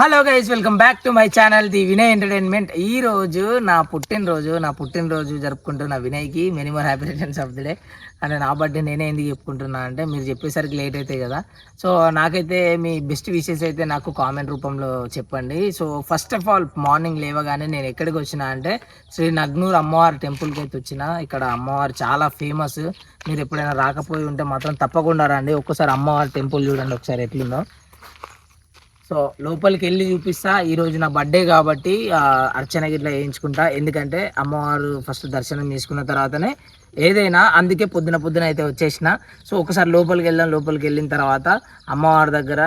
Hello guys, welcome back to my channel the Vinay entertainment. ఈ రోజు నా పుట్టినరోజు జరుపుకుంటున్న వినయ్కి many more happy returns of the day. అంటే నా బర్త్డే నేనే ఎందుకు చెప్పుకుంటున్నా అంటే మీరు చెప్పేసరికి లేట్ అవుతాయి కదా. సో నాకైతే మీ బెస్ట్ విషెస్ అయితే నాకు కామెంట్ రూపంలో చెప్పండి. So first of all morning లేవగానే నేను ఎక్కడికి వచ్చినా అంటే శ్రీ నగ్నూర్ అమ్మవారి టెంపుల్కి అయితే వచ్చిన. ఇక్కడ అమ్మవారు చాలా ఫేమస్. మీరు ఎప్పుడైనా రాకపోయి ఉంటే మాత్రం తప్పకుండా రండి. ఒక్కసారి అమ్మవారి టెంపుల్ చూడండి ఒకసారి ఎట్లుందో. సో లోపలికి వెళ్ళి చూపిస్తా. ఈరోజు నా బర్త్డే కాబట్టి అర్చన గిట్లా వేయించుకుంటా. ఎందుకంటే అమ్మవారు ఫస్ట్ దర్శనం చేసుకున్న తర్వాతనే ఏదైనా, అందుకే పొద్దున అయితే వచ్చేసిన. సో ఒకసారి లోపలికి వెళ్దాం. లోపలికి వెళ్ళిన తర్వాత అమ్మవారి దగ్గర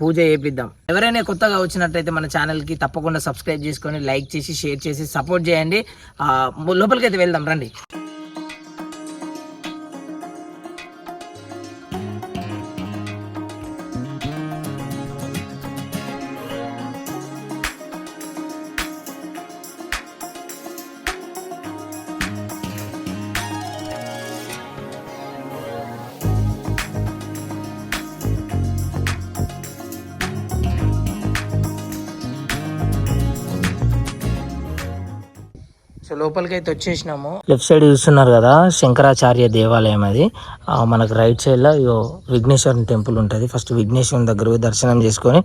పూజ చేపిద్దాం. ఎవరైనా కొత్తగా వచ్చినట్టయితే మన ఛానల్కి తప్పకుండా సబ్స్క్రైబ్ చేసుకొని లైక్ చేసి షేర్ చేసి సపోర్ట్ చేయండి. లోపలికి అయితే వెళ్దాం రండి. సో లోపలికి అయితే వచ్చేసినాము. లెఫ్ట్ సైడ్ చూస్తున్నారు కదా, శంకరాచార్య దేవాలయం. అది మనకు రైట్ సైడ్లో విఘ్నేశ్వరుని టెంపుల్ ఉంటుంది. ఫస్ట్ విఘ్నేశ్వరుని దగ్గర పోయి దర్శనం చేసుకొని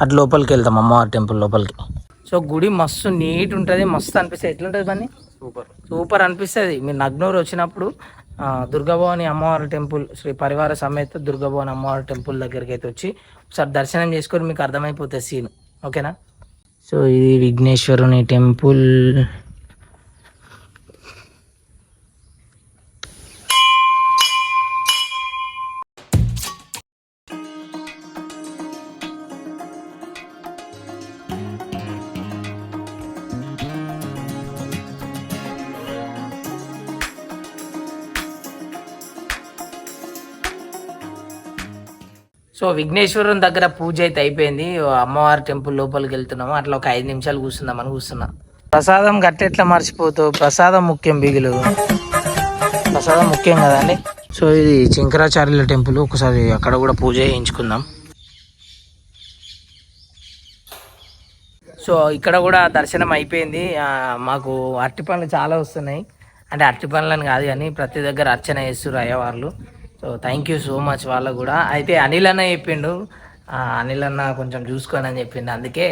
అటు లోపలికి వెళ్తాం, అమ్మవారి టెంపుల్ లోపలికి. సో గుడి మస్తు నీట్ ఉంటుంది, మస్తు అనిపిస్తుంది. ఎట్లుంటుంది పని? సూపర్ అనిపిస్తుంది. మీరు నగ్నూరు వచ్చినప్పుడు దుర్గాభవాని అమ్మవారి టెంపుల్, శ్రీ పరివార సమేత దుర్గాభవాని అమ్మవారి టెంపుల్ దగ్గరికి అయితే వచ్చి ఒకసారి దర్శనం చేసుకొని మీకు అర్థమైపోతుంది సీన్. ఓకేనా? సో ఇది విఘ్నేశ్వరుని టెంపుల్. సో విఘ్నేశ్వరుని దగ్గర పూజ అయితే అయిపోయింది. అమ్మవారి టెంపుల్ లోపలికి వెళ్తున్నాము. అట్లా ఒక 5 నిమిషాలు కూర్చుందామని కూర్చున్నా. ప్రసాదం గట్టెట్లా మర్చిపోతావు? ప్రసాదం ముఖ్యం, బిగులు ప్రసాదం ముఖ్యం కదండి. సో ఇది శంకరాచార్యుల టెంపుల్. ఒకసారి అక్కడ కూడా పూజ చేయించుకుందాం. సో ఇక్కడ కూడా దర్శనం అయిపోయింది. మాకు అరటి పండ్లు చాలా వస్తున్నాయి. అంటే అరటి పండ్లని కాదు కానీ ప్రతి దగ్గర అర్చన చేస్తున్నారు అయ్యవార్లు. So thank you so much వాళ్ళకు కూడా. అయితే అనిల్ అన్న చెప్పిండు, అనిల్ అన్న కొంచెం చూసుకోని అని చెప్పిండు. అందుకే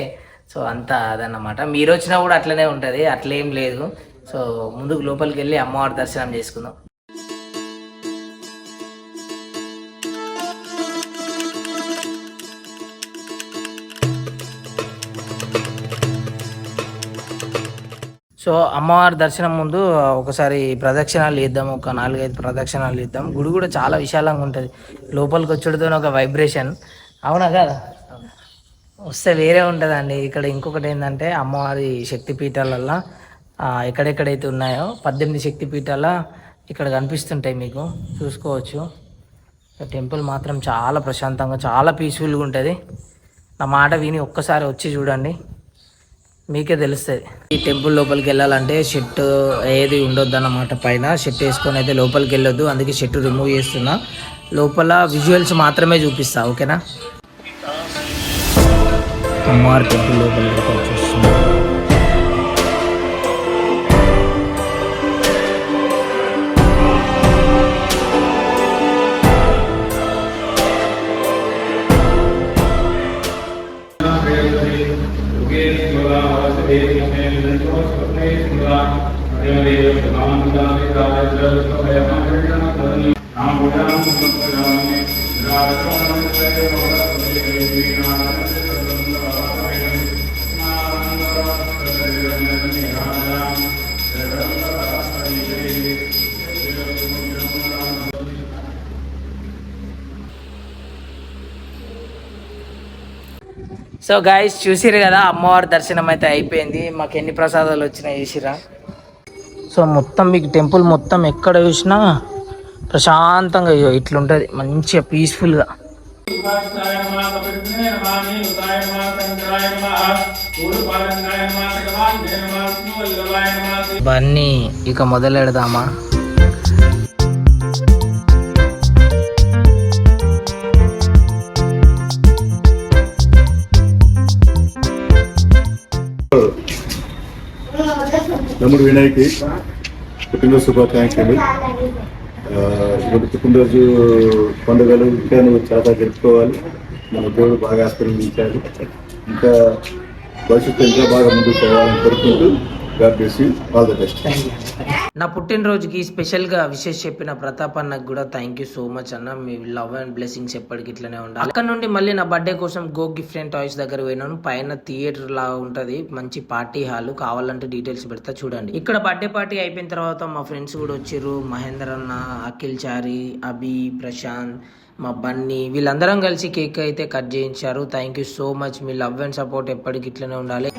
సో అంతా అదన్నమాట. మీరు వచ్చినా కూడా అట్లనే ఉంటుంది, అట్లేం లేదు. సో ముందుకు లోపలికి వెళ్ళి అమ్మవారి దర్శనం చేసుకుందాం. సో అమ్మవారి దర్శనం ముందు ఒకసారి ప్రదక్షిణాలు చేద్దాం, ఒక 4-5 ప్రదక్షిణాలు చేద్దాం. గుడి కూడా చాలా విశాలంగా ఉంటుంది. లోపలికి వచ్చేటితో ఒక వైబ్రేషన్, అవునా కదా? వస్తే వేరే ఉంటుందండి. ఇక్కడ ఇంకొకటి ఏంటంటే అమ్మవారి శక్తిపీఠాలల్లో ఎక్కడెక్కడైతే ఉన్నాయో 18 శక్తిపీఠాల ఇక్కడ కనిపిస్తుంటాయి, మీకు చూసుకోవచ్చు. టెంపుల్ మాత్రం చాలా ప్రశాంతంగా, చాలా పీస్ఫుల్గా ఉంటుంది. నా మాట విని ఒక్కసారి వచ్చి చూడండి, మీకే తెలుస్తుంది. ఈ టెంపుల్ లోపలికి వెళ్ళాలంటే షర్ట్ ఏది ఉండొద్దు అన్నమాట. పైన షర్ట్ వేసుకొని అయితే లోపలికి వెళ్ళొద్దు. అందుకే షర్ట్ రిమూవ్ చేస్తున్నా. లోపల విజువల్స్ మాత్రమే చూపిస్తా. ఓకేనా? అమ్మవారి టెంపుల్ లోపలికి వచ్చేస్తున్నా. సో గాయస్ చూసిరు కదా, అమ్మవారి దర్శనం అయితే అయిపోయింది. మాకు ఎన్ని ప్రసాదాలు వచ్చినాయి చూసిరా. సో మొత్తం మీకు టెంపుల్ మొత్తం ఎక్కడ చూసినా ప్రశాంతంగా ఇట్లుంటుంది, మంచిగా పీస్ఫుల్గా. బన్నీ ఇక మొదలెడదామా? తమ్ముడు వినయ్కి పుట్టినరోజు శుభాకాంక్షలు. ఇప్పుడు పుట్టినరోజు పండుగలు ఇంకా నువ్వు చాలా జరుపుకోవాలి. మన దేవుడు బాగా ఆశీర్వదించాలి. ఇంకా భవిష్యత్తు ఇంకా బాగా ముందుకు పోవాలని కోరుకుంటూ God bless you, all the best. నా పుట్టినరోజుకి స్పెషల్గా విషెస్ చెప్పిన ప్రతాప్ అన్నకు కూడా థ్యాంక్ యూ సో మచ్ అన్న. మీ లవ్ అండ్ బ్లెస్సింగ్స్ ఎప్పటికి ఇట్లనే ఉండాలి. అక్కడ నుండి మళ్ళీ నా బర్త్డే కోసం గో గిఫ్ట్ అండ్ టాయ్స్ దగ్గర పోయినాను. పైన థియేటర్ లాగా ఉంటది, మంచి పార్టీ హాల్. కావాలంటే డీటెయిల్స్ పెడతా చూడండి. ఇక్కడ బర్త్డే పార్టీ అయిపోయిన తర్వాత మా ఫ్రెండ్స్ కూడా వచ్చారు. మహేందర్ అన్న, అఖిల్ చారి, అభి, ప్రశాంత్, మా బన్నీ, వీళ్ళందరం కలిసి కేక్ అయితే కట్ చేయించారు. Thank you so much. Me love and support ఎప్పటికి ఇట్లనే ఉండాలి.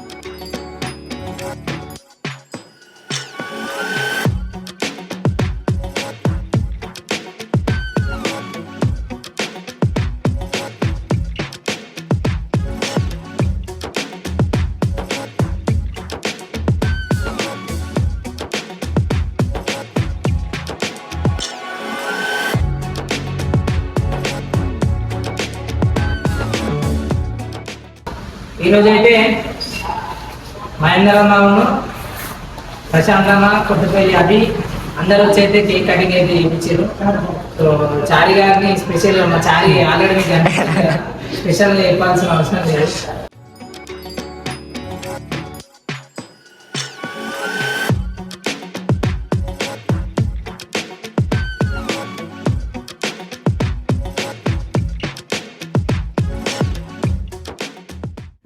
ఈరోజు అయితే మహేందర్ అన్న, ప్రశాంత్ అన్న, కొత్తపల్లి అభి అందరూ వచ్చి అయితే కేక్ కటింగ్ అయితే చేయించారు. సో చారి గారిని స్పెషల్, మా చారి ఆల్రెడీ మీకు స్పెషల్గా చెప్పాల్సిన అవసరం లేదు.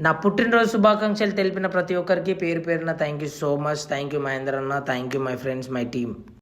నా పుట్టినరోజు శుభాకాంక్షలు తెలిపిన ప్రతి ఒక్కరికి పేరు పేరున thank you so much. Thank you Mahender అన్న, thank you my friends, my team.